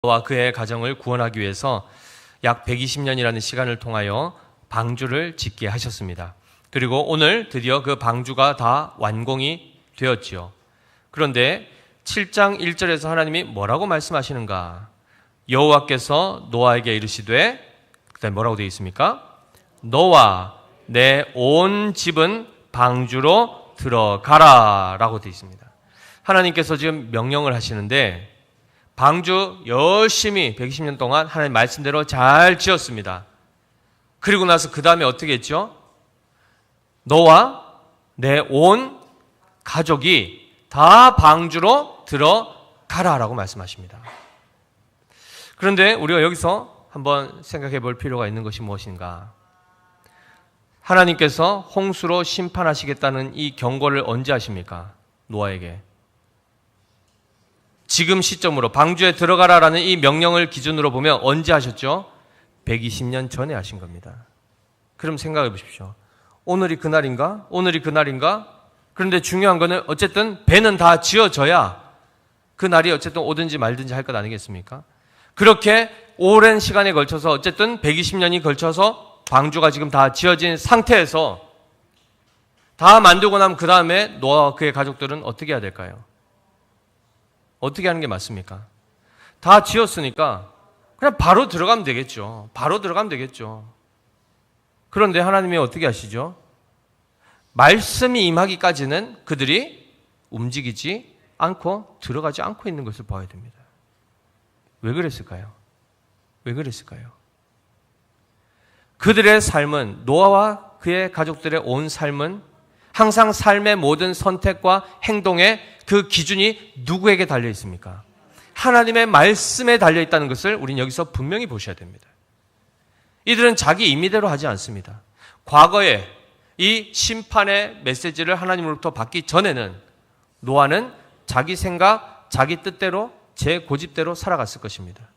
노아와 그의 가정을 구원하기 위해서 약 120년이라는 시간을 통하여 방주를 짓게 하셨습니다. 그리고 오늘 드디어 그 방주가 다 완공이 되었지요. 그런데 7장 1절에서 하나님이 뭐라고 말씀하시는가? 여호와께서 노아에게 이르시되, 그다음에 뭐라고 되어 있습니까? 너와 내 온 집은 방주로 들어가라 라고 되어 있습니다. 하나님께서 지금 명령을 하시는데 방주 열심히 120년 동안 하나님 말씀대로 잘 지었습니다. 그리고 나서 그 다음에 어떻게 했죠? 너와 내 온 가족이 다 방주로 들어가라 라고 말씀하십니다. 그런데 우리가 여기서 한번 생각해 볼 필요가 있는 것이 무엇인가? 하나님께서 홍수로 심판하시겠다는 이 경고를 언제 하십니까? 노아에게. 지금 시점으로 방주에 들어가라라는 이 명령을 기준으로 보면 언제 하셨죠? 120년 전에 하신 겁니다. 그럼 생각해 보십시오. 오늘이 그날인가? 오늘이 그날인가? 그런데 중요한 거는 어쨌든 배는 다 지어져야 그 날이 어쨌든 오든지 말든지 할 것 아니겠습니까? 그렇게 오랜 시간에 걸쳐서 어쨌든 120년이 걸쳐서 방주가 지금 다 지어진 상태에서 다 만들고 나면 그 다음에 노아와 그의 가족들은 어떻게 해야 될까요? 어떻게 하는 게 맞습니까? 다 지었으니까 그냥 바로 들어가면 되겠죠. 바로 들어가면 되겠죠. 그런데 하나님이 어떻게 하시죠? 말씀이 임하기까지는 그들이 움직이지 않고 들어가지 않고 있는 것을 봐야 됩니다. 왜 그랬을까요? 왜 그랬을까요? 그들의 삶은, 노아와 그의 가족들의 온 삶은 항상 삶의 모든 선택과 행동의 그 기준이 누구에게 달려 있습니까? 하나님의 말씀에 달려 있다는 것을 우리는 여기서 분명히 보셔야 됩니다. 이들은 자기 임의대로 하지 않습니다. 과거에 이 심판의 메시지를 하나님으로부터 받기 전에는 노아는 자기 생각, 자기 뜻대로, 제 고집대로 살아갔을 것입니다.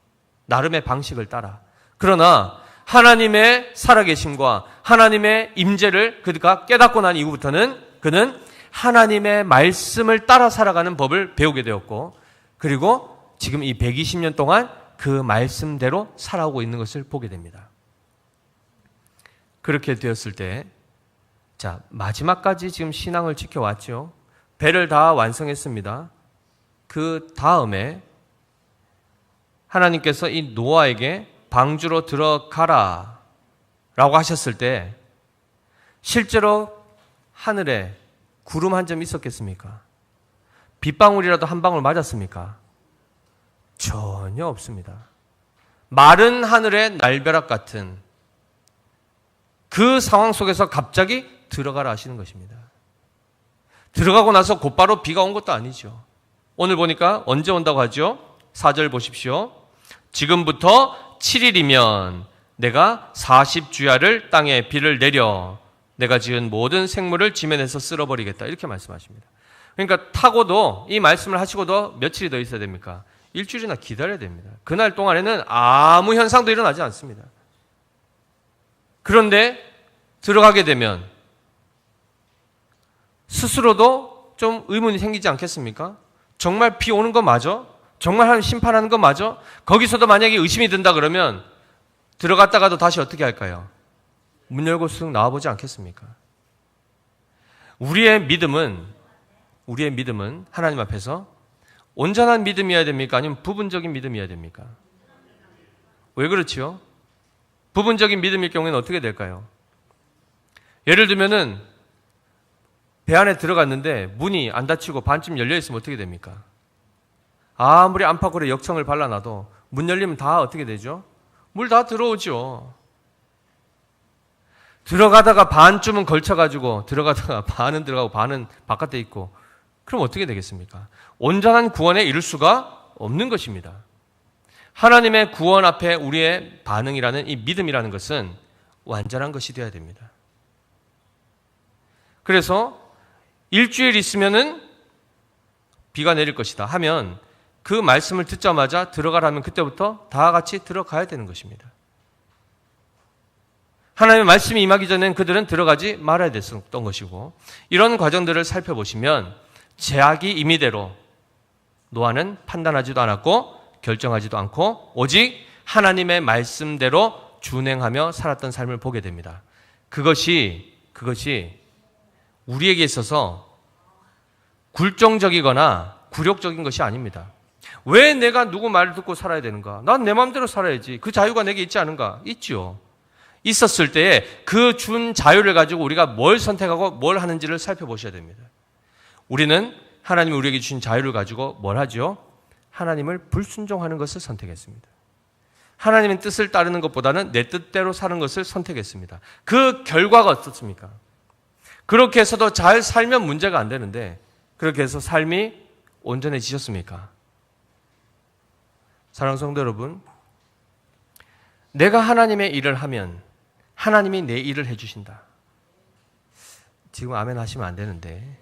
나름의 방식을 따라. 그러나 하나님의 살아계심과 하나님의 임재를 그가 깨닫고 난 이후부터는 그는 하나님의 말씀을 따라 살아가는 법을 배우게 되었고, 그리고 지금 이 120년 동안 그 말씀대로 살아오고 있는 것을 보게 됩니다. 그렇게 되었을 때, 자, 마지막까지 지금 신앙을 지켜왔죠. 배를 다 완성했습니다. 그 다음에 하나님께서 이 노아에게 방주로 들어가라 라고 하셨을 때 실제로 하늘에 구름 한 점 있었겠습니까? 빗방울이라도 한 방울 맞았습니까? 전혀 없습니다. 마른 하늘의 날벼락 같은 그 상황 속에서 갑자기 들어가라 하시는 것입니다. 들어가고 나서 곧바로 비가 온 것도 아니죠. 오늘 보니까 언제 온다고 하죠? 4절 보십시오. 지금부터 7일이면 내가 40주야를 땅에 비를 내려 내가 지은 모든 생물을 지면에서 쓸어버리겠다. 이렇게 말씀하십니다. 그러니까 타고도 이 말씀을 하시고도 며칠이 더 있어야 됩니까? 일주일이나 기다려야 됩니다. 그날 동안에는 아무 현상도 일어나지 않습니다. 그런데 들어가게 되면 스스로도 좀 의문이 생기지 않겠습니까? 정말 비 오는 거 맞아? 정말 하나님 심판하는 거 맞아? 거기서도 만약에 의심이 든다 그러면 들어갔다가도 다시 어떻게 할까요? 문 열고 쓱 나와보지 않겠습니까? 우리의 믿음은 하나님 앞에서 온전한 믿음이어야 됩니까? 아니면 부분적인 믿음이어야 됩니까? 왜 그렇지요? 부분적인 믿음일 경우에는 어떻게 될까요? 예를 들면은 배 안에 들어갔는데 문이 안 닫히고 반쯤 열려있으면 어떻게 됩니까? 아무리 안팎으로 역청을 발라놔도 문 열리면 다 어떻게 되죠? 물 다 들어오죠. 들어가다가 반쯤은 걸쳐가지고 들어가다가 반은 들어가고 반은 바깥에 있고 그럼 어떻게 되겠습니까? 온전한 구원에 이를 수가 없는 것입니다. 하나님의 구원 앞에 우리의 반응이라는 이 믿음이라는 것은 완전한 것이 되어야 됩니다. 그래서 일주일 있으면은 비가 내릴 것이다 하면 그 말씀을 듣자마자 들어가라면 그때부터 다 같이 들어가야 되는 것입니다. 하나님의 말씀이 임하기 전엔 그들은 들어가지 말아야 됐었던 것이고, 이런 과정들을 살펴보시면 제약이 임의대로 노아는 판단하지도 않았고 결정하지도 않고 오직 하나님의 말씀대로 준행하며 살았던 삶을 보게 됩니다. 그것이 우리에게 있어서 굴종적이거나 굴욕적인 것이 아닙니다. 왜 내가 누구 말을 듣고 살아야 되는가? 난 내 마음대로 살아야지. 그 자유가 내게 있지 않은가? 있죠. 있었을 때에 그 준 자유를 가지고 우리가 뭘 선택하고 뭘 하는지를 살펴보셔야 됩니다. 우리는 하나님이 우리에게 주신 자유를 가지고 뭘 하죠? 하나님을 불순종하는 것을 선택했습니다. 하나님의 뜻을 따르는 것보다는 내 뜻대로 사는 것을 선택했습니다. 그 결과가 어떻습니까? 그렇게 해서도 잘 살면 문제가 안 되는데 그렇게 해서 삶이 온전해지셨습니까? 사랑하는 성도 여러분, 내가 하나님의 일을 하면 하나님이 내 일을 해주신다. 지금 아멘 하시면 안 되는데,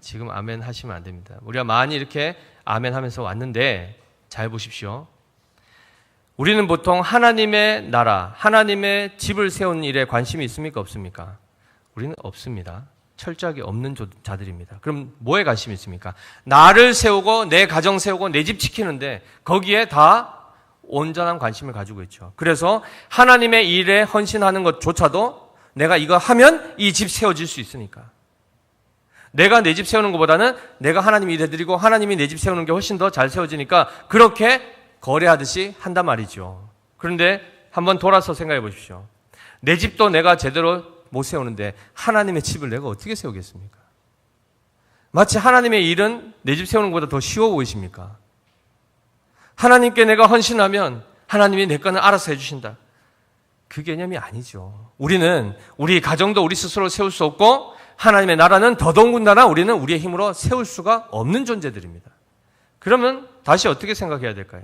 지금 아멘 하시면 안 됩니다. 우리가 많이 이렇게 아멘 하면서 왔는데 잘 보십시오. 우리는 보통 하나님의 나라, 하나님의 집을 세우는 일에 관심이 있습니까? 없습니까? 우리는 없습니다. 철저하게 없는 자들입니다. 그럼 뭐에 관심이 있습니까? 나를 세우고 내 가정 세우고 내 집 지키는데 거기에 다 온전한 관심을 가지고 있죠. 그래서 하나님의 일에 헌신하는 것조차도 내가 이거 하면 이 집 세워질 수 있으니까. 내가 내 집 세우는 것보다는 내가 하나님 일 해드리고 하나님이 내 집 세우는 게 훨씬 더 잘 세워지니까 그렇게 거래하듯이 한단 말이죠. 그런데 한번 돌아서 생각해 보십시오. 내 집도 내가 제대로 못 세우는데 하나님의 집을 내가 어떻게 세우겠습니까? 마치 하나님의 일은 내 집 세우는 것보다 더 쉬워 보이십니까? 하나님께 내가 헌신하면 하나님이 내 거는 알아서 해주신다. 그 개념이 아니죠. 우리는 우리 가정도 우리 스스로 세울 수 없고 하나님의 나라는 더더군다나 우리는 우리의 힘으로 세울 수가 없는 존재들입니다. 그러면 다시 어떻게 생각해야 될까요?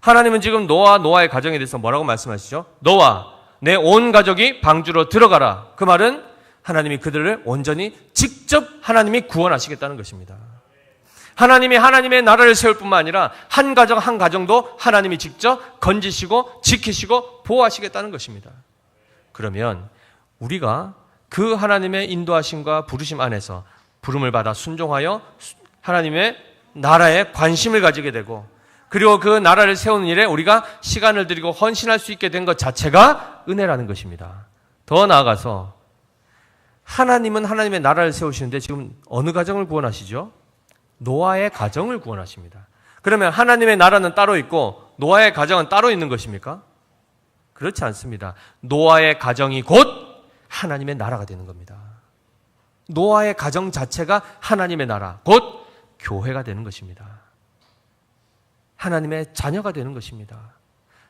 하나님은 지금 노아의 가정에 대해서 뭐라고 말씀하시죠? 너와 내 온 가족이 방주로 들어가라. 그 말은 하나님이 그들을 온전히 직접 하나님이 구원하시겠다는 것입니다. 하나님이 하나님의 나라를 세울 뿐만 아니라 한 가정 한 가정도 하나님이 직접 건지시고 지키시고 보호하시겠다는 것입니다. 그러면 우리가 그 하나님의 인도하심과 부르심 안에서 부름을 받아 순종하여 하나님의 나라에 관심을 가지게 되고 그리고 그 나라를 세우는 일에 우리가 시간을 들이고 헌신할 수 있게 된 것 자체가 은혜라는 것입니다. 더 나아가서 하나님은 하나님의 나라를 세우시는데 지금 어느 가정을 구원하시죠? 노아의 가정을 구원하십니다. 그러면 하나님의 나라는 따로 있고 노아의 가정은 따로 있는 것입니까? 그렇지 않습니다. 노아의 가정이 곧 하나님의 나라가 되는 겁니다. 노아의 가정 자체가 하나님의 나라, 곧 교회가 되는 것입니다. 하나님의 자녀가 되는 것입니다.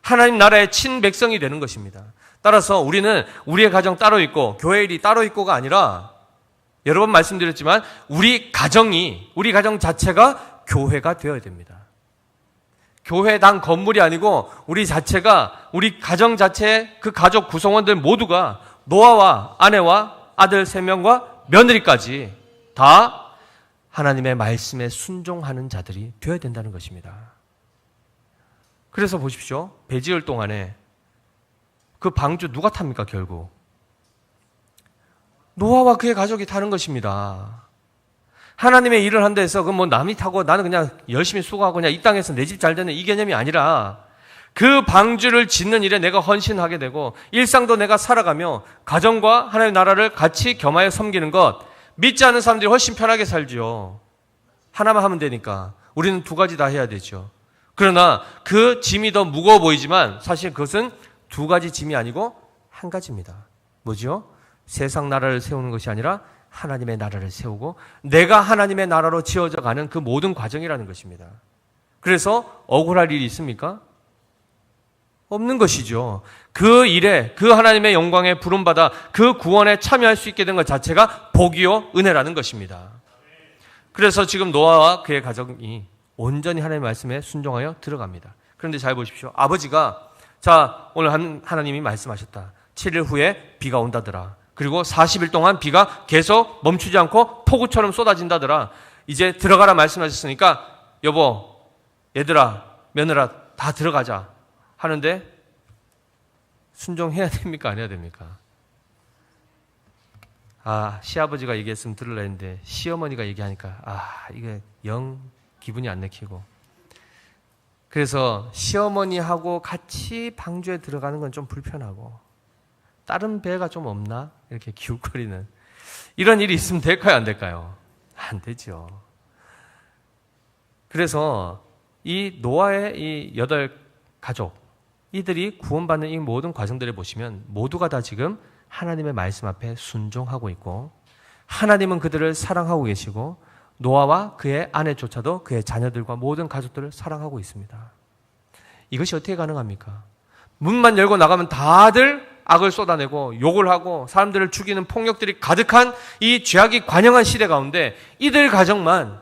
하나님 나라의 친백성이 되는 것입니다. 따라서 우리는 우리의 가정 따로 있고 교회 일이 따로 있고가 아니라 여러 번 말씀드렸지만 우리 가정 자체가 교회가 되어야 됩니다. 교회당 건물이 아니고 우리 자체가 우리 가정 자체의 그 가족 구성원들 모두가 노아와 아내와 아들 3명과 며느리까지 다 하나님의 말씀에 순종하는 자들이 되어야 된다는 것입니다. 그래서 보십시오. 배 지을 동안에 그 방주 누가 탑니까 결국? 노아와 그의 가족이 타는 것입니다. 하나님의 일을 한다 해서 그 남이 타고 나는 그냥 열심히 수고하고 그냥 이 땅에서 내 집 잘 되는 이 개념이 아니라 그 방주를 짓는 일에 내가 헌신하게 되고 일상도 내가 살아가며 가정과 하나님의 나라를 같이 겸하여 섬기는 것, 믿지 않는 사람들이 훨씬 편하게 살죠. 하나만 하면 되니까 우리는 2가지 다 해야 되죠. 그러나 그 짐이 더 무거워 보이지만 사실 그것은 2가지 짐이 아니고 1가지입니다. 뭐죠? 세상 나라를 세우는 것이 아니라 하나님의 나라를 세우고 내가 하나님의 나라로 지어져 가는 그 모든 과정이라는 것입니다. 그래서 억울할 일이 있습니까? 없는 것이죠. 그 일에 그 하나님의 영광에 부름받아 그 구원에 참여할 수 있게 된 것 자체가 복이요 은혜라는 것입니다. 그래서 지금 노아와 그의 가정이 온전히 하나님의 말씀에 순종하여 들어갑니다. 그런데 잘 보십시오. 아버지가 오늘 하나님이 말씀하셨다. 7일 후에 비가 온다더라. 그리고 40일 동안 비가 계속 멈추지 않고 폭우처럼 쏟아진다더라. 이제 들어가라 말씀하셨으니까 여보, 얘들아, 며느라 다 들어가자 하는데 순종해야 됩니까? 안 해야 됩니까? 시아버지가 얘기했으면 들으려 했는데 시어머니가 얘기하니까 이게 영 기분이 안 내키고 그래서 시어머니하고 같이 방주에 들어가는 건 좀 불편하고 다른 배가 좀 없나? 이렇게 기웃거리는 이런 일이 있으면 될까요? 안 될까요? 안 되죠. 그래서 이 노아의 이 8가족 이들이 구원받는 이 모든 과정들을 보시면 모두가 다 지금 하나님의 말씀 앞에 순종하고 있고 하나님은 그들을 사랑하고 계시고 노아와 그의 아내조차도 그의 자녀들과 모든 가족들을 사랑하고 있습니다. 이것이 어떻게 가능합니까? 문만 열고 나가면 다들 악을 쏟아내고 욕을 하고 사람들을 죽이는 폭력들이 가득한 이 죄악이 관영한 시대 가운데 이들 가정만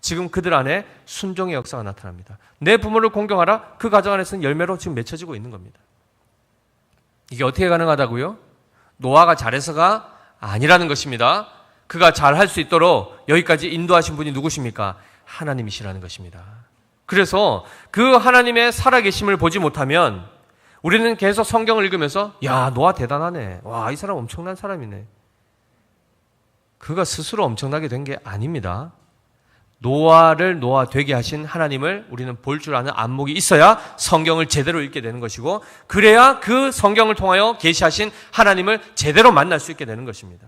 지금 그들 안에 순종의 역사가 나타납니다. 내 부모를 공경하라. 그 가정 안에서는 열매로 지금 맺혀지고 있는 겁니다. 이게 어떻게 가능하다고요? 노아가 잘해서가 아니라는 것입니다. 그가 잘할 수 있도록 여기까지 인도하신 분이 누구십니까? 하나님이시라는 것입니다. 그래서 그 하나님의 살아계심을 보지 못하면 우리는 계속 성경을 읽으면서 야, 노아 대단하네. 와, 이 사람 엄청난 사람이네. 그가 스스로 엄청나게 된 게 아닙니다. 노아를 노아 되게 하신 하나님을 우리는 볼 줄 아는 안목이 있어야 성경을 제대로 읽게 되는 것이고 그래야 그 성경을 통하여 계시하신 하나님을 제대로 만날 수 있게 되는 것입니다.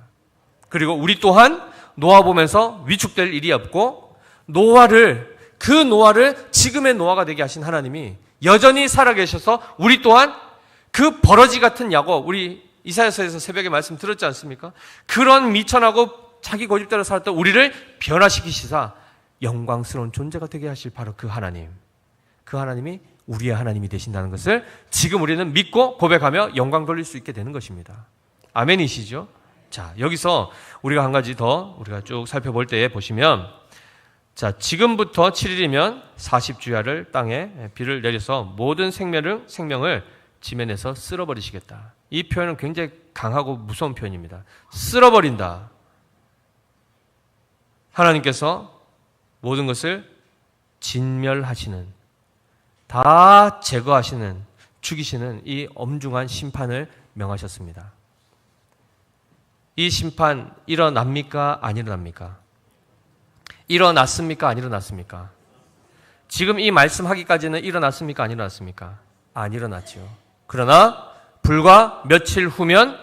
그리고 우리 또한 노아 보면서 위축될 일이 없고 그 노아를 지금의 노아가 되게 하신 하나님이 여전히 살아계셔서 우리 또한 그 버러지 같은 야곱, 우리 이사야서에서 새벽에 말씀 들었지 않습니까? 그런 미천하고 자기 고집대로 살았던 우리를 변화시키시사 영광스러운 존재가 되게 하실 바로 그 하나님. 그 하나님이 우리의 하나님이 되신다는 것을 지금 우리는 믿고 고백하며 영광 돌릴 수 있게 되는 것입니다. 아멘이시죠? 자, 여기서 우리가 한 가지 더 우리가 쭉 살펴볼 때에 보시면 자, 지금부터 7일이면 40주야를 땅에 비를 내려서 모든 생명을 지면에서 쓸어버리시겠다. 이 표현은 굉장히 강하고 무서운 표현입니다. 쓸어버린다. 하나님께서 모든 것을 진멸하시는, 다 제거하시는, 죽이시는 이 엄중한 심판을 명하셨습니다. 이 심판 일어납니까? 안 일어납니까? 일어났습니까? 안 일어났습니까? 지금 이 말씀하기까지는 일어났습니까? 안 일어났습니까? 안 일어났죠. 그러나 불과 며칠 후면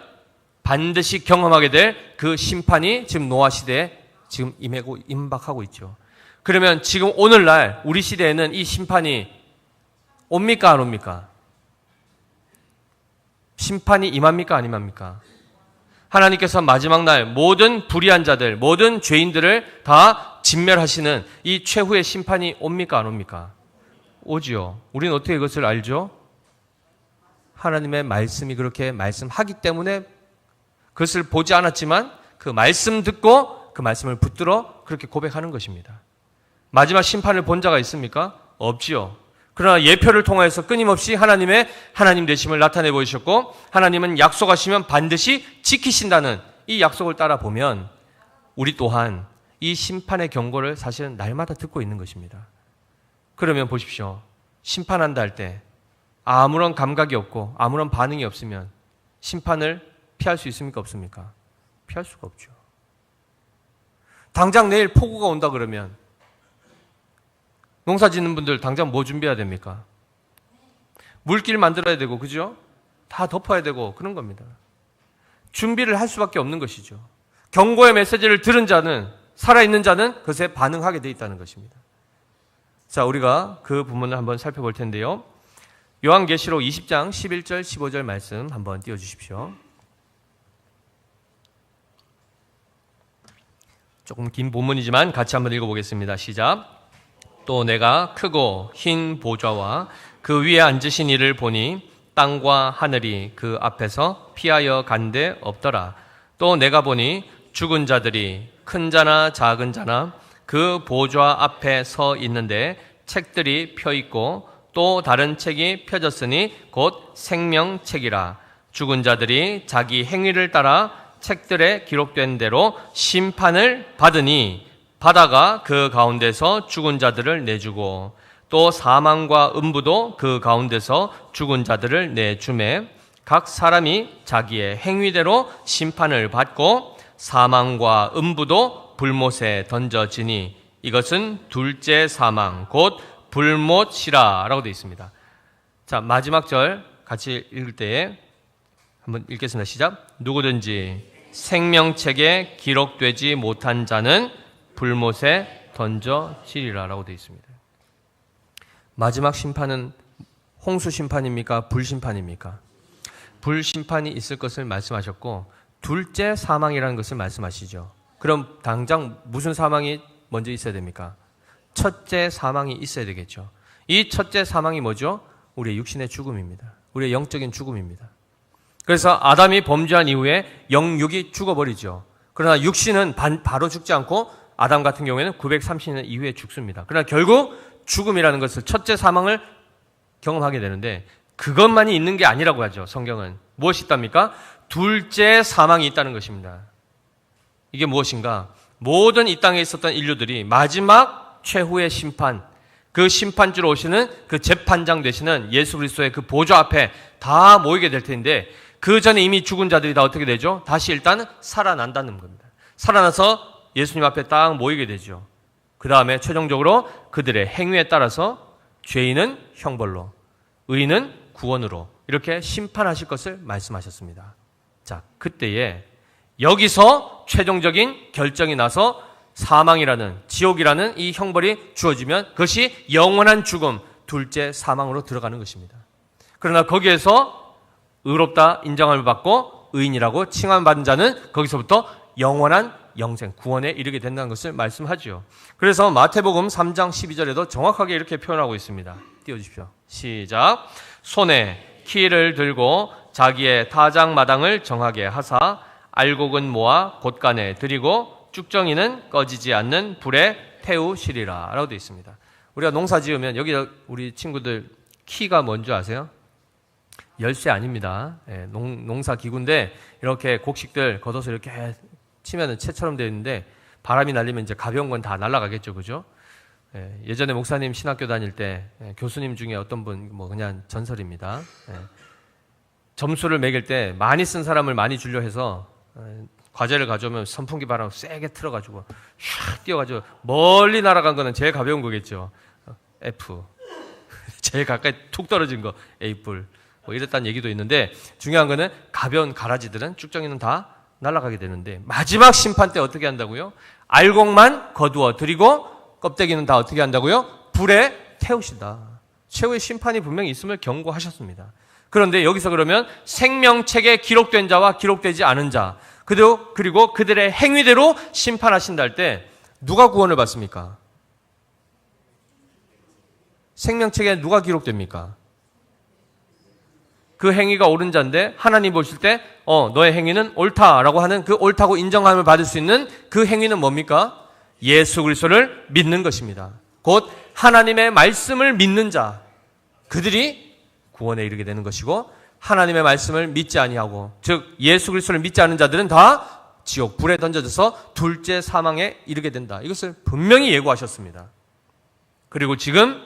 반드시 경험하게 될 그 심판이 지금 노아 시대에 지금 임박하고 있죠. 그러면 지금 오늘날 우리 시대에는 이 심판이 옵니까? 안 옵니까? 심판이 임합니까? 안 임합니까? 하나님께서 마지막 날 모든 불의한 자들, 모든 죄인들을 다 진멸하시는 이 최후의 심판이 옵니까? 안 옵니까? 오지요. 우리는 어떻게 그것을 알죠? 하나님의 말씀이 그렇게 말씀하기 때문에 그것을 보지 않았지만 그 말씀 듣고 그 말씀을 붙들어 그렇게 고백하는 것입니다. 마지막 심판을 본 자가 있습니까? 없지요. 그러나 예표를 통하여서 끊임없이 하나님의 하나님 되심을 나타내 보이셨고 하나님은 약속하시면 반드시 지키신다는 이 약속을 따라 보면 우리 또한 이 심판의 경고를 사실은 날마다 듣고 있는 것입니다. 그러면 보십시오. 심판한다 할 때 아무런 감각이 없고 아무런 반응이 없으면 심판을 피할 수 있습니까? 없습니까? 피할 수가 없죠. 당장 내일 폭우가 온다 그러면 농사 짓는 분들 당장 뭐 준비해야 됩니까? 물길 만들어야 되고, 그죠? 다 덮어야 되고 그런 겁니다. 준비를 할 수밖에 없는 것이죠. 경고의 메시지를 들은 자는, 살아있는 자는 그것에 반응하게 돼 있다는 것입니다. 자, 우리가 그 부분을 한번 살펴볼 텐데요. 요한계시록 20장 11절 15절 말씀 한번 띄워주십시오. 조금 긴 본문이지만 같이 한번 읽어보겠습니다. 시작. 또 내가 크고 흰 보좌와 그 위에 앉으신 이를 보니 땅과 하늘이 그 앞에서 피하여 간데 없더라. 또 내가 보니 죽은 자들이 큰 자나 작은 자나 그 보좌 앞에 서 있는데 책들이 펴 있고 또 다른 책이 펴졌으니 곧 생명책이라. 죽은 자들이 자기 행위를 따라 책들에 기록된 대로 심판을 받으니 바다가 그 가운데서 죽은 자들을 내주고 또 사망과 음부도 그 가운데서 죽은 자들을 내주매 각 사람이 자기의 행위대로 심판을 받고 사망과 음부도 불못에 던져지니 이것은 둘째 사망 곧 불못이라라고 되어 있습니다. 자, 마지막 절 같이 읽을 때에 한번 읽겠습니다. 시작. 누구든지 생명책에 기록되지 못한 자는 불못에 던져지리라라고 되어 있습니다. 마지막 심판은 홍수 심판입니까? 불심판입니까? 불심판이 있을 것을 말씀하셨고 둘째 사망이라는 것을 말씀하시죠. 그럼 당장 무슨 사망이 먼저 있어야 됩니까? 첫째 사망이 있어야 되겠죠. 이 첫째 사망이 뭐죠? 우리의 육신의 죽음입니다. 우리의 영적인 죽음입니다. 그래서 아담이 범죄한 이후에 영육이 죽어버리죠. 그러나 육신은 바로 죽지 않고 아담 같은 경우에는 930년 이후에 죽습니다. 그러나 결국 죽음이라는 것을 첫째 사망을 경험하게 되는데 그것만이 있는 게 아니라고 하죠. 성경은 무엇이 있답니까? 둘째 사망이 있다는 것입니다. 이게 무엇인가? 모든 이 땅에 있었던 인류들이 마지막 최후의 심판, 그 심판주로 오시는 그 재판장 되시는 예수 그리스도의 그 보좌 앞에 다 모이게 될 텐데 그 전에 이미 죽은 자들이 다 어떻게 되죠? 다시 일단 살아난다는 겁니다. 살아나서 예수님 앞에 딱 모이게 되죠. 그 다음에 최종적으로 그들의 행위에 따라서 죄인은 형벌로, 의인은 구원으로 이렇게 심판하실 것을 말씀하셨습니다. 자, 그때에 여기서 최종적인 결정이 나서 사망이라는, 지옥이라는 이 형벌이 주어지면 그것이 영원한 죽음, 둘째 사망으로 들어가는 것입니다. 그러나 거기에서 의롭다 인정함을 받고 의인이라고 칭함받은 자는 거기서부터 영원한 영생, 구원에 이르게 된다는 것을 말씀하죠. 그래서 마태복음 3장 12절에도 정확하게 이렇게 표현하고 있습니다. 띄워주십시오. 시작. 손에 키를 들고 자기의 타작마당을 정하게 하사 알곡은 모아 곳간에 들이고 쭉정이는 꺼지지 않는 불에 태우시리라 라고 되어 있습니다. 우리가 농사 지으면 여기 우리 친구들 키가 뭔지 아세요? 열쇠 아닙니다. 농사 기구인데 이렇게 곡식들 걷어서 이렇게 치면은 채처럼 되어 있는데 바람이 날리면 이제 가벼운 건 다 날아가겠죠, 그죠? 예전에 목사님 신학교 다닐 때 교수님 중에 어떤 분 뭐 그냥 전설입니다. 점수를 매길 때 많이 쓴 사람을 많이 주려 해서 과제를 가져오면 선풍기 바람 세게 틀어가지고 샥 뛰어가지고 멀리 날아간 거는 제일 가벼운 거겠죠. F. 제일 가까이 툭 떨어진 거 A뿔. 뭐 이랬다는 얘기도 있는데 중요한 거는 가벼운 가라지들은 쭉정이는 다 날아가게 되는데 마지막 심판 때 어떻게 한다고요? 알곡만 거두어 드리고 껍데기는 다 어떻게 한다고요? 불에 태우시다. 최후의 심판이 분명히 있음을 경고하셨습니다. 그런데 여기서 그러면 생명책에 기록된 자와 기록되지 않은 자 그리고 그들의 행위대로 심판하신다 할 때 누가 구원을 받습니까? 생명책에 누가 기록됩니까? 그 행위가 옳은 자인데 하나님 보실 때 너의 행위는 옳다라고 하는 그 옳다고 인정함을 받을 수 있는 그 행위는 뭡니까? 예수 그리스도를 믿는 것입니다. 곧 하나님의 말씀을 믿는 자 그들이 구원에 이르게 되는 것이고 하나님의 말씀을 믿지 아니하고 즉 예수 그리스도를 믿지 않는 자들은 다 지옥 불에 던져져서 둘째 사망에 이르게 된다. 이것을 분명히 예고하셨습니다. 그리고 지금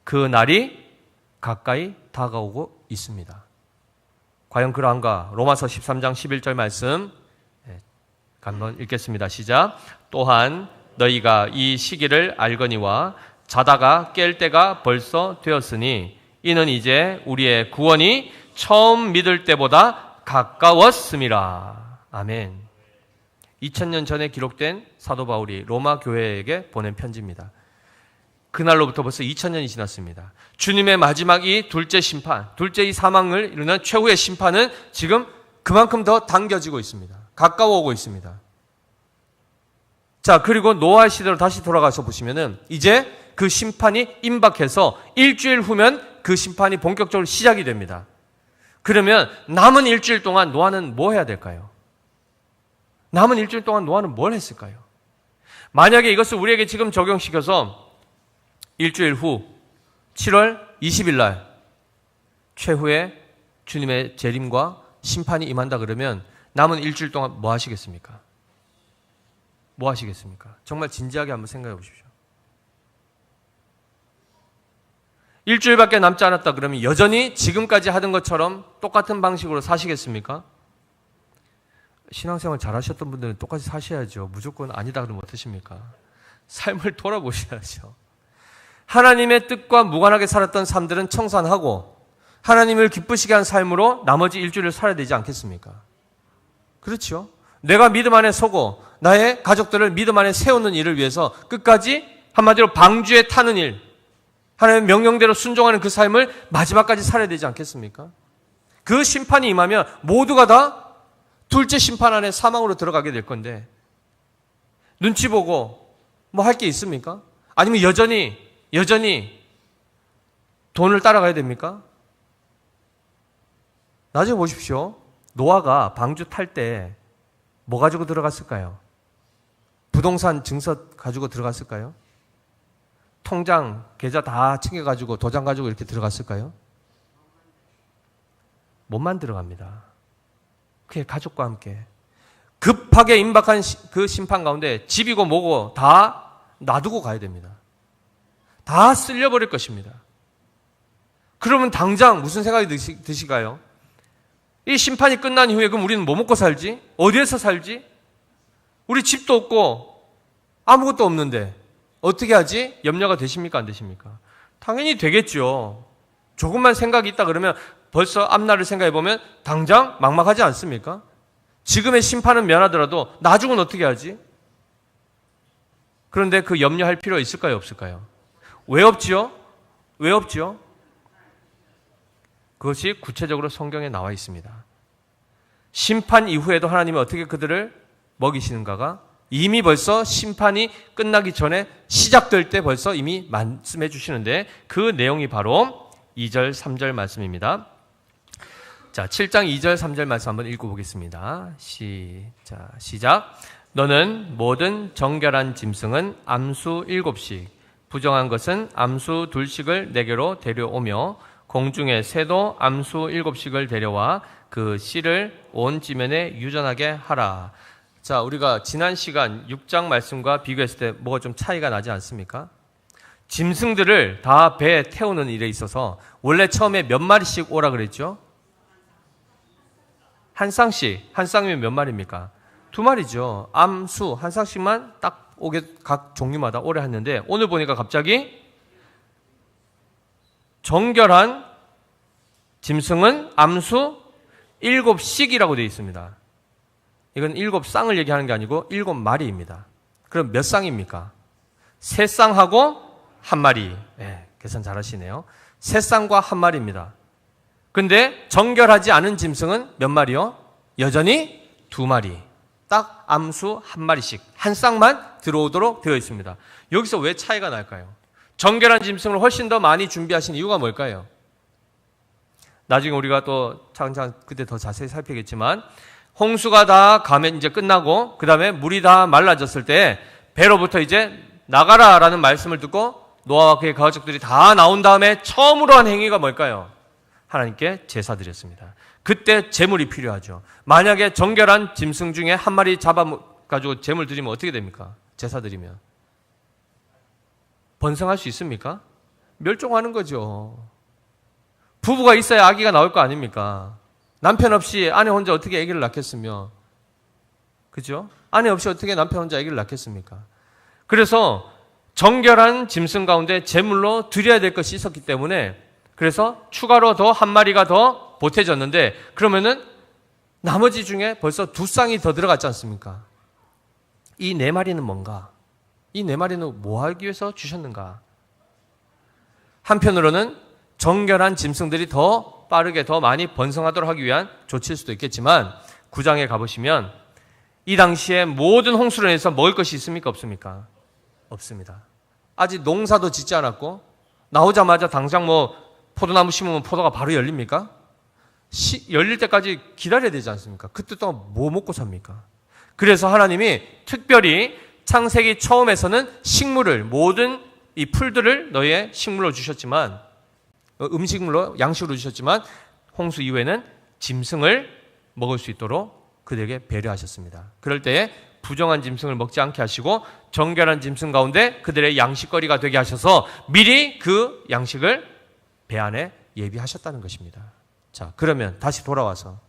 그 날이 가까이 다가오고 있습니다. 과연 그러한가? 로마서 13장 11절 말씀 한번 읽겠습니다. 시작. 또한 너희가 이 시기를 알거니와 자다가 깰 때가 벌써 되었으니 이는 이제 우리의 구원이 처음 믿을 때보다 가까웠음이라. 아멘. 2000년 전에 기록된 사도 바울이 로마 교회에게 보낸 편지입니다. 그날로부터 벌써 2000년이 지났습니다. 주님의 마지막 이 둘째 심판, 둘째 이 사망을 이루는 최후의 심판은 지금 그만큼 더 당겨지고 있습니다. 가까워 오고 있습니다. 자, 그리고 노아 시대로 다시 돌아가서 보시면은 이제 그 심판이 임박해서 일주일 후면 그 심판이 본격적으로 시작이 됩니다. 그러면 남은 일주일 동안 노아는 뭐 해야 될까요? 남은 일주일 동안 노아는 뭘 했을까요? 만약에 이것을 우리에게 지금 적용시켜서 일주일 후 7월 20일 날 최후의 주님의 재림과 심판이 임한다 그러면 남은 일주일 동안 뭐 하시겠습니까? 뭐 하시겠습니까? 정말 진지하게 한번 생각해 보십시오. 일주일밖에 남지 않았다 그러면 여전히 지금까지 하던 것처럼 똑같은 방식으로 사시겠습니까? 신앙생활 잘하셨던 분들은 똑같이 사셔야죠. 무조건 아니다 그러면 어떠십니까? 삶을 돌아보셔야죠. 하나님의 뜻과 무관하게 살았던 삶들은 청산하고 하나님을 기쁘시게 한 삶으로 나머지 일주일을 살아야 되지 않겠습니까? 그렇죠. 내가 믿음 안에 서고 나의 가족들을 믿음 안에 세우는 일을 위해서 끝까지 한마디로 방주에 타는 일, 하나님의 명령대로 순종하는 그 삶을 마지막까지 살아야 되지 않겠습니까? 그 심판이 임하면 모두가 다 둘째 심판 안에 사망으로 들어가게 될 건데 눈치 보고 뭐 할 게 있습니까? 아니면 여전히 돈을 따라가야 됩니까? 나중에 보십시오. 노아가 방주 탈 때 뭐 가지고 들어갔을까요? 부동산 증서 가지고 들어갔을까요? 통장, 계좌 다 챙겨가지고 도장 가지고 이렇게 들어갔을까요? 못만 들어갑니다. 그의 가족과 함께 급하게 임박한 그 심판 가운데 집이고 뭐고 다 놔두고 가야 됩니다. 다 쓸려버릴 것입니다. 그러면 당장 무슨 생각이 드실까요? 이 심판이 끝난 이후에 그럼 우리는 뭐 먹고 살지? 어디에서 살지? 우리 집도 없고 아무것도 없는데 어떻게 하지? 염려가 되십니까? 안 되십니까? 당연히 되겠죠. 조금만 생각이 있다 그러면 벌써 앞날을 생각해 보면 당장 막막하지 않습니까? 지금의 심판은 면하더라도 나중은 어떻게 하지? 그런데 그 염려할 필요 있을까요? 없을까요? 왜 없지요? 왜 없지요? 그것이 구체적으로 성경에 나와 있습니다. 심판 이후에도 하나님이 어떻게 그들을 먹이시는가가 이미 벌써 심판이 끝나기 전에 시작될 때 벌써 이미 말씀해 주시는데 그 내용이 바로 2절, 3절 말씀입니다. 자, 7장 2절, 3절 말씀 한번 읽어보겠습니다. 시작. 너는 모든 정결한 짐승은 암수 7씩, 부정한 것은 암수 2씩을 내게로 데려오며 공중의 새도 암수 7씩을 데려와 그 씨를 온 지면에 유전하게 하라. 자, 우리가 지난 시간 6장 말씀과 비교했을 때 뭐가 좀 차이가 나지 않습니까? 짐승들을 다 배에 태우는 일에 있어서 원래 처음에 몇 마리씩 오라 그랬죠? 한 쌍씩. 한 쌍이면 몇 마리입니까? 2마리죠. 암수 한 쌍씩만 딱 오게 각 종류마다 오래 했는데 오늘 보니까 갑자기 정결한 짐승은 암수 7씩이라고 되어 있습니다. 이건 7쌍을 얘기하는 게 아니고 7마리입니다. 그럼 몇 쌍입니까? 3쌍하고 1마리. 네, 계산 잘하시네요. 3쌍과 1마리입니다. 근데 정결하지 않은 짐승은 몇 마리요? 여전히 2마리. 딱 암수 1마리씩 한 쌍만 들어오도록 되어 있습니다. 여기서 왜 차이가 날까요? 정결한 짐승을 훨씬 더 많이 준비하신 이유가 뭘까요? 나중에 우리가 또 장장 그때 더 자세히 살피겠지만 홍수가 다 가면 이제 끝나고 그 다음에 물이 다 말라졌을 때 배로부터 이제 나가라라는 말씀을 듣고 노아와 그의 가족들이 다 나온 다음에 처음으로 한 행위가 뭘까요? 하나님께 제사 드렸습니다. 그때 제물이 필요하죠. 만약에 정결한 짐승 중에 한 마리 잡아가지고 제물 드리면 어떻게 됩니까? 제사 드리면. 번성할 수 있습니까? 멸종하는 거죠. 부부가 있어야 아기가 나올 거 아닙니까? 남편 없이 아내 혼자 어떻게 아기를 낳겠으며, 그죠? 아내 없이 어떻게 남편 혼자 아기를 낳겠습니까? 그래서 정결한 짐승 가운데 제물로 드려야 될 것이 있었기 때문에 그래서 추가로 더 한 마리가 더 보태졌는데 그러면은 나머지 중에 벌써 2쌍이 더 들어갔지 않습니까? 이 4마리는 뭔가? 이 4마리는 뭐 하기 위해서 주셨는가? 한편으로는 정결한 짐승들이 더 빠르게 더 많이 번성하도록 하기 위한 조치일 수도 있겠지만 9장에 가보시면 이 당시에 모든 홍수로 인해서 먹을 것이 있습니까? 없습니까? 없습니다. 아직 농사도 짓지 않았고 나오자마자 당장 뭐 포도나무 심으면 포도가 바로 열립니까? 열릴 때까지 기다려야 되지 않습니까? 그때 동안 뭐 먹고 삽니까? 그래서 하나님이 특별히 창세기 처음에서는 식물을 모든 이 풀들을 너희의 식물로 주셨지만 음식물로 양식으로 주셨지만 홍수 이후에는 짐승을 먹을 수 있도록 그들에게 배려하셨습니다. 그럴 때에 부정한 짐승을 먹지 않게 하시고 정결한 짐승 가운데 그들의 양식거리가 되게 하셔서 미리 그 양식을 배 안에 예비하셨다는 것입니다. 자, 그러면 다시 돌아와서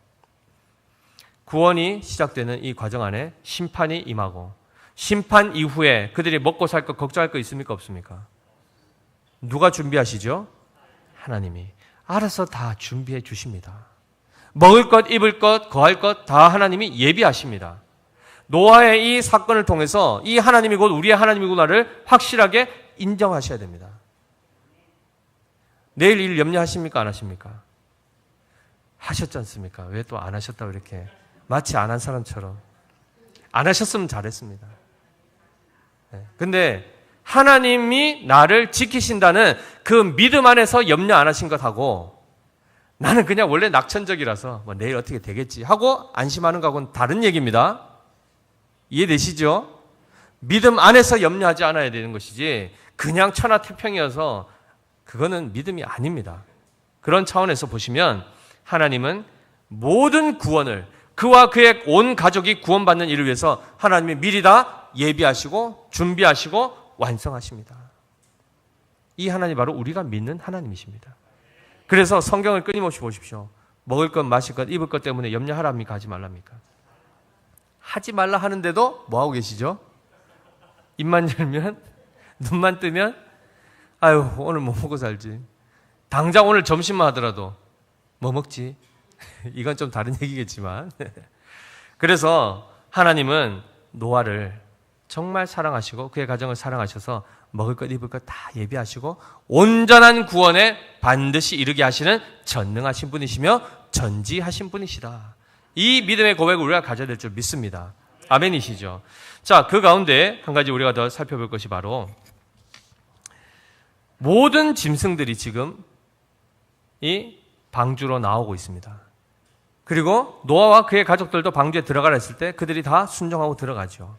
구원이 시작되는 이 과정 안에 심판이 임하고 심판 이후에 그들이 먹고 살 것 걱정할 거 있습니까? 없습니까? 누가 준비하시죠? 하나님이 알아서 다 준비해 주십니다. 먹을 것, 입을 것, 거할 것 다 하나님이 예비하십니다. 노아의 이 사건을 통해서 이 하나님이 곧 우리의 하나님이구나를 확실하게 인정하셔야 됩니다. 내일 일 염려하십니까? 안 하십니까? 하셨지 않습니까? 왜 또 안 하셨다고 이렇게 마치 안 한 사람처럼. 안 하셨으면 잘했습니다. 근데 하나님이 나를 지키신다는 그 믿음 안에서 염려 안 하신 것하고 나는 그냥 원래 낙천적이라서 뭐 내일 어떻게 되겠지 하고 안심하는 거하고는 다른 얘기입니다. 이해되시죠? 믿음 안에서 염려하지 않아야 되는 것이지 그냥 천하태평이어서 그거는 믿음이 아닙니다. 그런 차원에서 보시면 하나님은 모든 구원을 그와 그의 온 가족이 구원받는 일을 위해서 하나님이 미리 다 예비하시고 준비하시고 완성하십니다. 이 하나님 바로 우리가 믿는 하나님이십니다. 그래서 성경을 끊임없이 보십시오. 먹을 것, 마실 것, 입을 것 때문에 염려하랍니까? 하지 말랍니까? 하지 말라 하는데도 뭐하고 계시죠? 입만 열면, 눈만 뜨면 아유 오늘 뭐 먹고 살지. 당장 오늘 점심만 하더라도 뭐 먹지? 이건 좀 다른 얘기겠지만 그래서 하나님은 노아를 정말 사랑하시고 그의 가정을 사랑하셔서 먹을 것 입을 것 다 예비하시고 온전한 구원에 반드시 이르게 하시는 전능하신 분이시며 전지하신 분이시다. 이 믿음의 고백을 우리가 가져야 될 줄 믿습니다. 아멘이시죠? 자, 그 가운데 한 가지 우리가 더 살펴볼 것이 바로 모든 짐승들이 지금 이 방주로 나오고 있습니다. 그리고 노아와 그의 가족들도 방주에 들어가라 했을 때 그들이 다 순종하고 들어가죠.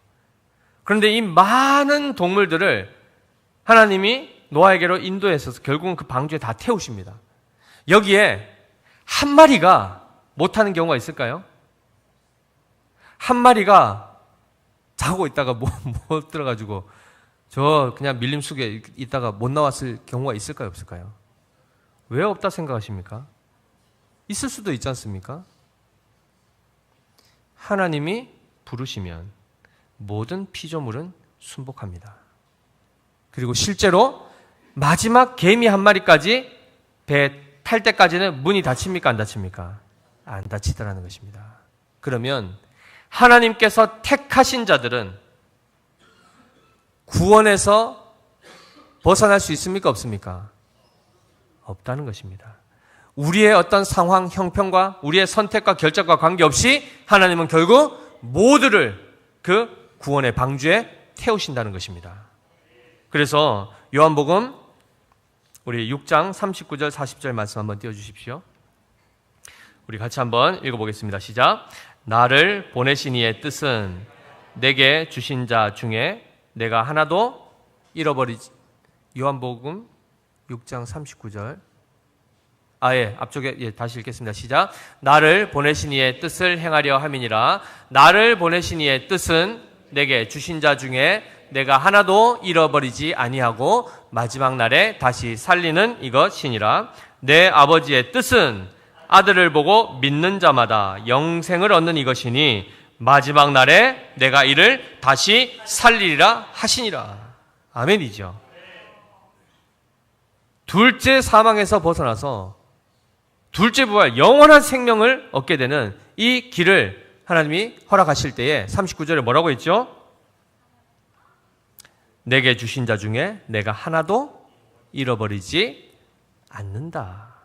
그런데 이 많은 동물들을 하나님이 노아에게로 인도해서 결국은 그 방주에 다 태우십니다. 여기에 한 마리가 못하는 경우가 있을까요? 한 마리가 자고 있다가 못 들어가지고 저 그냥 밀림 속에 있다가 못 나왔을 경우가 있을까요? 없을까요? 왜 없다 생각하십니까? 있을 수도 있지 않습니까? 하나님이 부르시면 모든 피조물은 순복합니다. 그리고 실제로 마지막 개미 한 마리까지 배 탈 때까지는 문이 닫힙니까? 안 닫힙니까? 안 닫히더라는 것입니다. 그러면 하나님께서 택하신 자들은 구원에서 벗어날 수 있습니까? 없습니까? 없다는 것입니다. 우리의 어떤 상황, 형편과 우리의 선택과 결정과 관계없이 하나님은 결국 모두를 그 구원의 방주에 태우신다는 것입니다. 그래서 요한복음 우리 6장 39절 40절 말씀 한번 띄워주십시오. 우리 같이 한번 읽어보겠습니다. 시작. 나를 보내신 이의 뜻은 내게 주신 자 중에 내가 하나도 잃어버리지. 요한복음 6장 39절. 앞쪽에 다시 읽겠습니다. 시작. 나를 보내신 이의 뜻을 행하려 함이니라. 나를 보내신 이의 뜻은 내게 주신 자 중에 내가 하나도 잃어버리지 아니하고 마지막 날에 다시 살리는 이것이니라. 내 아버지의 뜻은 아들을 보고 믿는 자마다 영생을 얻는 이것이니 마지막 날에 내가 이를 다시 살리리라 하시니라. 아멘이죠. 둘째 사망에서 벗어나서 둘째 부활, 영원한 생명을 얻게 되는 이 길을 하나님이 허락하실 때에 39절에 뭐라고 했죠? 내게 주신 자 중에 내가 하나도 잃어버리지 않는다.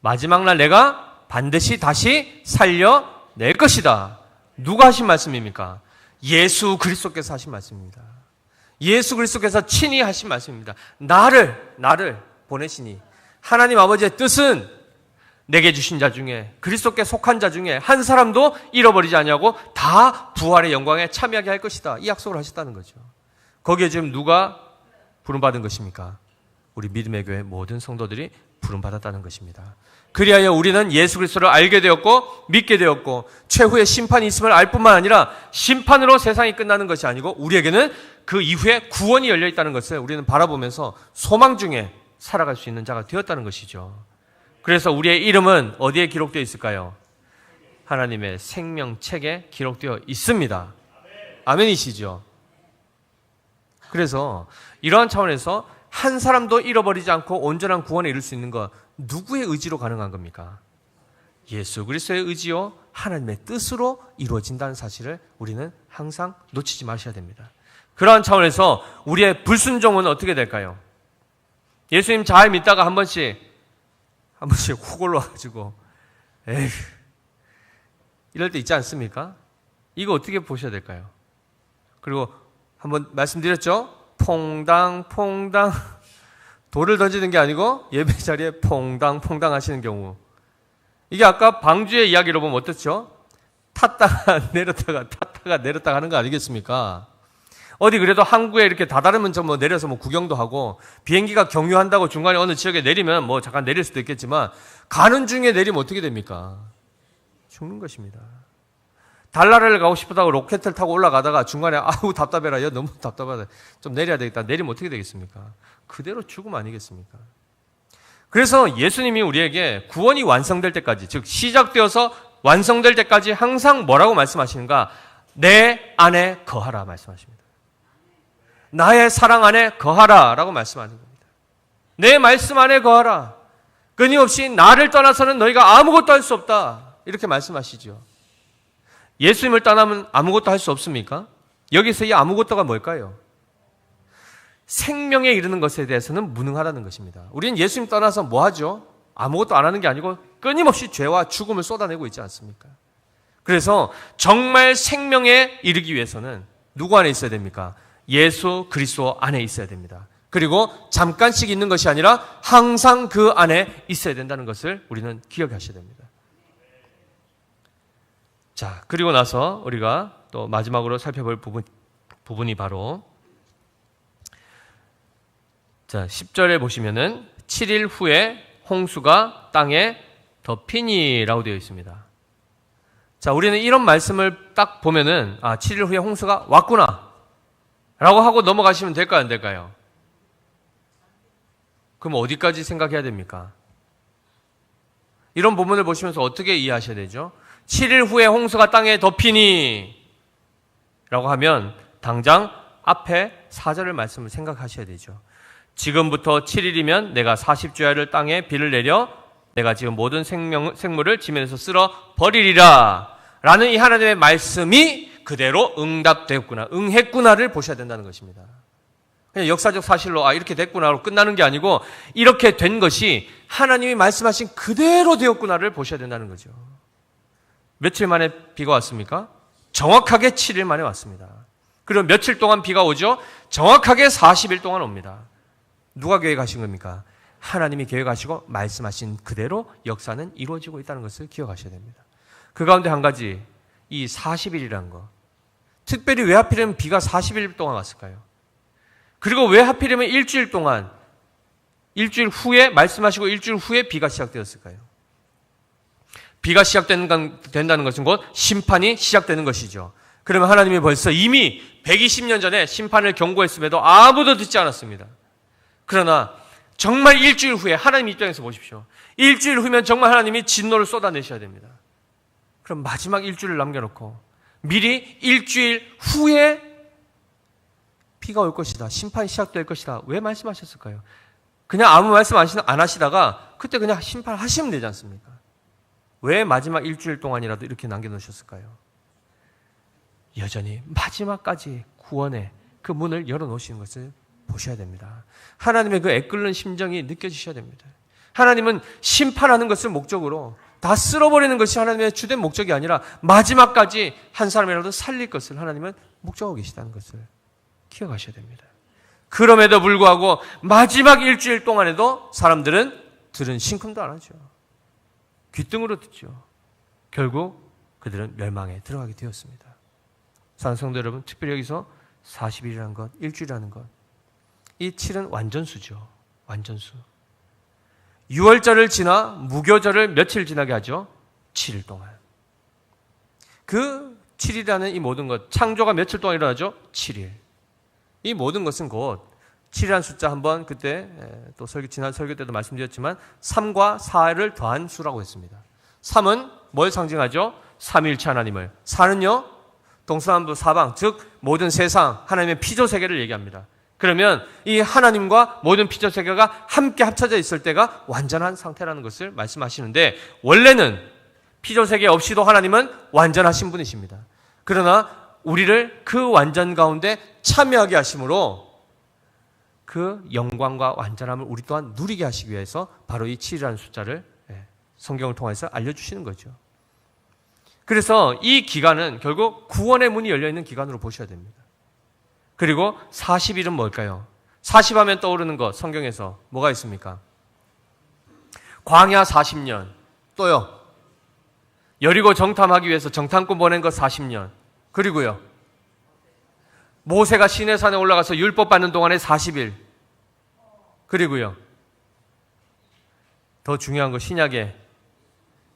마지막 날 내가 반드시 다시 살려낼 것이다. 누가 하신 말씀입니까? 예수 그리스도께서 하신 말씀입니다. 예수 그리스도께서 친히 하신 말씀입니다. 나를 보내시니 하나님 아버지의 뜻은 내게 주신 자 중에 그리스도께 속한 자 중에 한 사람도 잃어버리지 아니하고 다 부활의 영광에 참여하게 할 것이다. 이 약속을 하셨다는 거죠. 거기에 지금 누가 부름받은 것입니까? 우리 믿음의 교회 모든 성도들이 부름받았다는 것입니다. 그리하여 우리는 예수 그리스도를 알게 되었고 믿게 되었고 최후의 심판이 있음을 알 뿐만 아니라 심판으로 세상이 끝나는 것이 아니고 우리에게는 그 이후에 구원이 열려 있다는 것을 우리는 바라보면서 소망 중에 살아갈 수 있는 자가 되었다는 것이죠. 그래서 우리의 이름은 어디에 기록되어 있을까요? 하나님의 생명책에 기록되어 있습니다. 아멘이시죠? 그래서 이러한 차원에서 한 사람도 잃어버리지 않고 온전한 구원에 이룰 수 있는 것, 누구의 의지로 가능한 겁니까? 예수 그리스도의 의지요, 하나님의 뜻으로 이루어진다는 사실을 우리는 항상 놓치지 마셔야 됩니다. 그러한 차원에서 우리의 불순종은 어떻게 될까요? 예수님 잘 믿다가 한 번씩 훅 올라와가지고 에휴 이럴 때 있지 않습니까? 이거 어떻게 보셔야 될까요? 그리고 한번 말씀드렸죠? 퐁당 돌을 던지는 게 아니고 예배 자리에 퐁당 하시는 경우, 이게 아까 방주의 이야기로 보면 어떻죠? 탔다가 내렸다가 하는 거 아니겠습니까? 어디 그래도 항구에 이렇게 다다르면 뭐 내려서 뭐 구경도 하고, 비행기가 경유한다고 중간에 어느 지역에 내리면 뭐 잠깐 내릴 수도 있겠지만, 가는 중에 내리면 어떻게 됩니까? 죽는 것입니다. 달나라를 가고 싶다고 로켓을 타고 올라가다가 중간에 아우 답답해라, 야 너무 답답하다, 좀 내려야 되겠다, 내리면 어떻게 되겠습니까? 그대로 죽음 아니겠습니까? 그래서 예수님이 우리에게 구원이 완성될 때까지, 즉 시작되어서 완성될 때까지 항상 뭐라고 말씀하시는가? 내 안에 거하라 말씀하십니다. 나의 사랑 안에 거하라 라고 말씀하는 겁니다. 내 말씀 안에 거하라. 끊임없이 나를 떠나서는 너희가 아무것도 할 수 없다, 이렇게 말씀하시죠. 예수님을 떠나면 아무것도 할 수 없습니까? 여기서 이 아무것도가 뭘까요? 생명에 이르는 것에 대해서는 무능하다는 것입니다. 우리는 예수님 떠나서 뭐 하죠? 아무것도 안 하는 게 아니고 끊임없이 죄와 죽음을 쏟아내고 있지 않습니까? 그래서 정말 생명에 이르기 위해서는 누구 안에 있어야 됩니까? 예수 그리스도 안에 있어야 됩니다. 그리고 잠깐씩 있는 것이 아니라 항상 그 안에 있어야 된다는 것을 우리는 기억하셔야 됩니다. 자, 그리고 나서 우리가 또 마지막으로 살펴볼 부분이 바로, 자, 10절에 보시면은 7일 후에 홍수가 땅에 덮이니라고 되어 있습니다. 자, 우리는 이런 말씀을 딱 보면은 7일 후에 홍수가 왔구나 라고 하고 넘어가시면 될까요, 안 될까요? 그럼 어디까지 생각해야 됩니까? 이런 부분을 보시면서 어떻게 이해하셔야 되죠? 7일 후에 홍수가 땅에 덮이니 라고 하면 당장 앞에 4절의 말씀을 생각하셔야 되죠. 지금부터 7일이면 내가 40주야를 땅에 비를 내려 내가 지금 모든 생물을 지면에서 쓸어 버리리라 라는 이 하나님의 말씀이 그대로 응답되었구나, 응했구나를 보셔야 된다는 것입니다. 그냥 역사적 사실로 이렇게 됐구나로 끝나는 게 아니고, 이렇게 된 것이 하나님이 말씀하신 그대로 되었구나를 보셔야 된다는 거죠. 며칠 만에 비가 왔습니까? 정확하게 7일 만에 왔습니다. 그리고 며칠 동안 비가 오죠? 정확하게 40일 동안 옵니다. 누가 계획하신 겁니까? 하나님이 계획하시고 말씀하신 그대로 역사는 이루어지고 있다는 것을 기억하셔야 됩니다. 그 가운데 한 가지, 이 40일이라는 거, 특별히 왜 하필이면 비가 40일 동안 왔을까요? 그리고 왜 하필이면 일주일 동안, 일주일 후에 말씀하시고 일주일 후에 비가 시작되었을까요? 비가 시작된다는 것은 곧 심판이 시작되는 것이죠. 그러면 하나님이 벌써 이미 120년 전에 심판을 경고했음에도 아무도 듣지 않았습니다. 그러나 정말 일주일 후에, 하나님 입장에서 보십시오. 일주일 후면 정말 하나님이 진노를 쏟아내셔야 됩니다. 그럼 마지막 일주일을 남겨놓고 미리 일주일 후에 비가 올 것이다, 심판이 시작될 것이다, 왜 말씀하셨을까요? 그냥 아무 말씀 안 하시다가 그때 그냥 심판하시면 되지 않습니까? 왜 마지막 일주일 동안이라도 이렇게 남겨놓으셨을까요? 여전히 마지막까지 구원의 그 문을 열어놓으시는 것을 보셔야 됩니다. 하나님의 그 애끓는 심정이 느껴지셔야 됩니다. 하나님은 심판하는 것을 목적으로, 다 쓸어버리는 것이 하나님의 주된 목적이 아니라 마지막까지 한 사람이라도 살릴 것을 하나님은 목적하고 계시다는 것을 기억하셔야 됩니다. 그럼에도 불구하고 마지막 일주일 동안에도 사람들은 들은 신금도 안 하죠. 귓등으로 듣죠. 결국 그들은 멸망에 들어가게 되었습니다. 사랑하는 성도 여러분, 특별히 여기서 40일이라는 것, 일주일이라는 것, 이 7은 완전수죠. 완전수. 6월절을 지나 무교절을 며칠 지나게 하죠? 7일 동안. 그 7일이라는 이 모든 것, 창조가 며칠 동안 일어나죠? 7일. 이 모든 것은 곧 7이라는 숫자, 한번 그때 또 지난 설교 때도 말씀드렸지만 3과 4를 더한 수라고 했습니다. 3은 뭘 상징하죠? 삼위일체 하나님을. 4는요? 동서남북 사방, 즉 모든 세상, 하나님의 피조 세계를 얘기합니다. 그러면 이 하나님과 모든 피조 세계가 함께 합쳐져 있을 때가 완전한 상태라는 것을 말씀하시는데, 원래는 피조 세계 없이도 하나님은 완전하신 분이십니다. 그러나 우리를 그 완전 가운데 참여하게 하심으로 그 영광과 완전함을 우리 또한 누리게 하시기 위해서 바로 이 7이라는 숫자를 성경을 통해서 알려주시는 거죠. 그래서 이 기간은 결국 구원의 문이 열려있는 기간으로 보셔야 됩니다. 그리고 40일은 뭘까요? 40하면 떠오르는 것, 성경에서 뭐가 있습니까? 광야 40년, 또요 여리고 정탐하기 위해서 정탐꾼 보낸 것 40년, 그리고요 모세가 시내산에 올라가서 율법 받는 동안에 40일, 그리고요 더 중요한 거, 신약에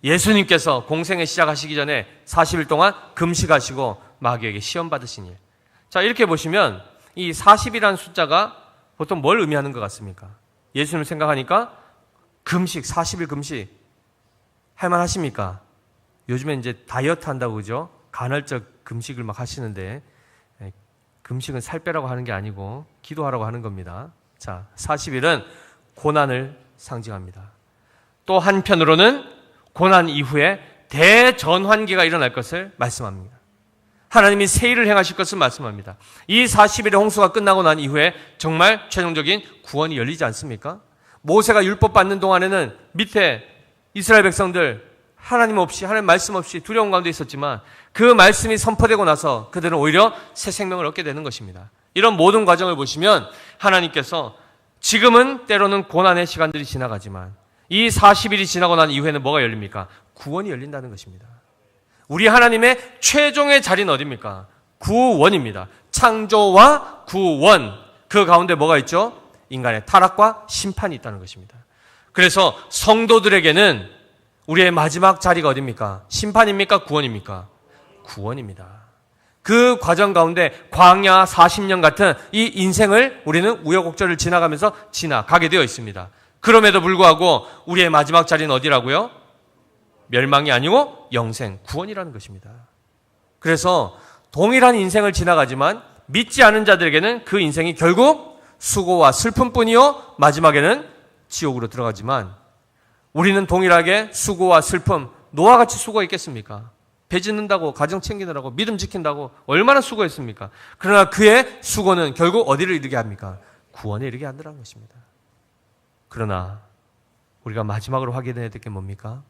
예수님께서 공생애 시작하시기 전에 40일 동안 금식하시고 마귀에게 시험 받으신 일. 자, 이렇게 보시면 이 40이라는 숫자가 보통 뭘 의미하는 것 같습니까? 예수님을 생각하니까 금식, 40일 금식 할만하십니까? 요즘에 이제 다이어트 한다고 그죠? 간헐적 금식을 막 하시는데, 금식은 살 빼라고 하는 게 아니고 기도하라고 하는 겁니다. 자, 40일은 고난을 상징합니다. 또 한편으로는 고난 이후에 대전환기가 일어날 것을 말씀합니다. 하나님이 새 일을 행하실 것을 말씀합니다. 이 40일의 홍수가 끝나고 난 이후에 정말 최종적인 구원이 열리지 않습니까? 모세가 율법 받는 동안에는 밑에 이스라엘 백성들 하나님 없이, 하나님 말씀 없이 두려움 가운데 있었지만 그 말씀이 선포되고 나서 그들은 오히려 새 생명을 얻게 되는 것입니다. 이런 모든 과정을 보시면 하나님께서 지금은 때로는 고난의 시간들이 지나가지만 이 40일이 지나고 난 이후에는 뭐가 열립니까? 구원이 열린다는 것입니다. 우리 하나님의 최종의 자리는 어디입니까? 구원입니다. 창조와 구원, 그 가운데 뭐가 있죠? 인간의 타락과 심판이 있다는 것입니다. 그래서 성도들에게는 우리의 마지막 자리가 어디입니까? 심판입니까? 구원입니까? 구원입니다. 그 과정 가운데 광야 40년 같은 이 인생을 우리는 우여곡절을 지나가면서 지나가게 되어 있습니다. 그럼에도 불구하고 우리의 마지막 자리는 어디라고요? 멸망이 아니고 영생, 구원이라는 것입니다. 그래서 동일한 인생을 지나가지만 믿지 않은 자들에게는 그 인생이 결국 수고와 슬픔뿐이요 마지막에는 지옥으로 들어가지만, 우리는 동일하게 수고와 슬픔, 노아와 같이 수고했겠습니까? 배 짓는다고, 가정 챙기느라고, 믿음 지킨다고 얼마나 수고했습니까? 그러나 그의 수고는 결국 어디를 이르게 합니까? 구원에 이르게 한다는 것입니다. 그러나 우리가 마지막으로 확인해야 될 게 뭡니까?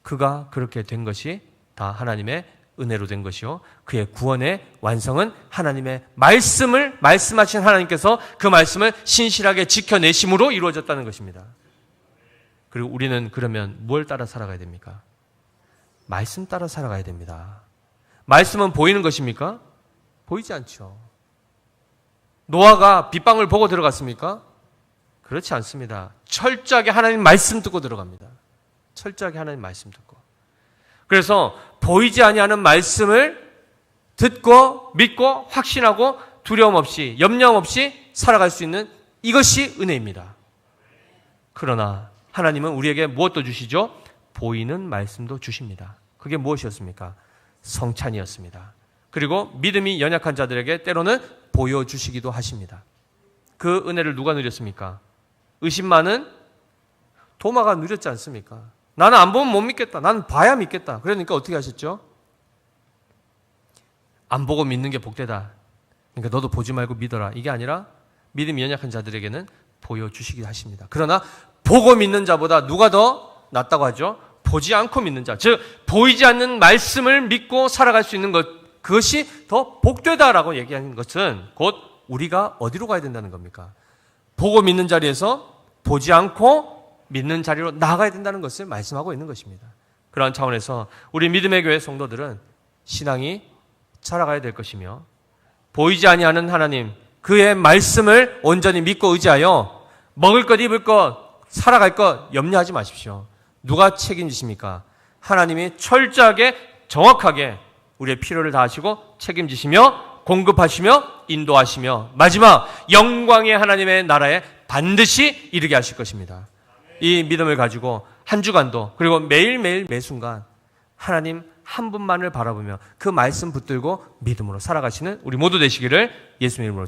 그가 그렇게 된 것이 다 하나님의 은혜로 된 것이요, 그의 구원의 완성은 하나님의 말씀을 말씀하신 하나님께서 그 말씀을 신실하게 지켜내심으로 이루어졌다는 것입니다. 그리고 우리는 그러면 뭘 따라 살아가야 됩니까? 말씀 따라 살아가야 됩니다. 말씀은 보이는 것입니까? 보이지 않죠. 노아가 빗방울 보고 들어갔습니까? 그렇지 않습니다. 철저하게 하나님 말씀 듣고 들어갑니다. 철저하게 하나님 말씀 듣고. 그래서 보이지 아니하는 말씀을 듣고 믿고 확신하고 두려움 없이 염려 없이 살아갈 수 있는 이것이 은혜입니다. 그러나 하나님은 우리에게 무엇도 주시죠? 보이는 말씀도 주십니다. 그게 무엇이었습니까? 성찬이었습니다. 그리고 믿음이 연약한 자들에게 때로는 보여주시기도 하십니다. 그 은혜를 누가 누렸습니까? 의심 많은 도마가 누렸지 않습니까? 나는 안 보면 못 믿겠다. 나는 봐야 믿겠다. 그러니까 어떻게 하셨죠? 안 보고 믿는 게 복되다. 그러니까 너도 보지 말고 믿어라. 이게 아니라 믿음이 연약한 자들에게는 보여주시기도 하십니다. 그러나 보고 믿는 자보다 누가 더 낫다고 하죠? 보지 않고 믿는 자. 즉 보이지 않는 말씀을 믿고 살아갈 수 있는 것, 그것이 더 복되다라고 얘기하는 것은 곧 우리가 어디로 가야 된다는 겁니까? 보고 믿는 자리에서 보지 않고 믿는 자리로 나아가야 된다는 것을 말씀하고 있는 것입니다. 그러한 차원에서 우리 믿음의 교회 성도들은 신앙이 살아가야 될 것이며, 보이지 아니하는 하나님, 그의 말씀을 온전히 믿고 의지하여 먹을 것, 입을 것, 살아갈 것 염려하지 마십시오. 누가 책임지십니까? 하나님이 철저하게 정확하게 우리의 필요를 다하시고 책임지시며 공급하시며 인도하시며 마지막 영광의 하나님의 나라에 반드시 이르게 하실 것입니다. 이 믿음을 가지고 한 주간도, 그리고 매일매일 매순간 하나님 한 분만을 바라보며 그 말씀 붙들고 믿음으로 살아가시는 우리 모두 되시기를 예수님 이름으로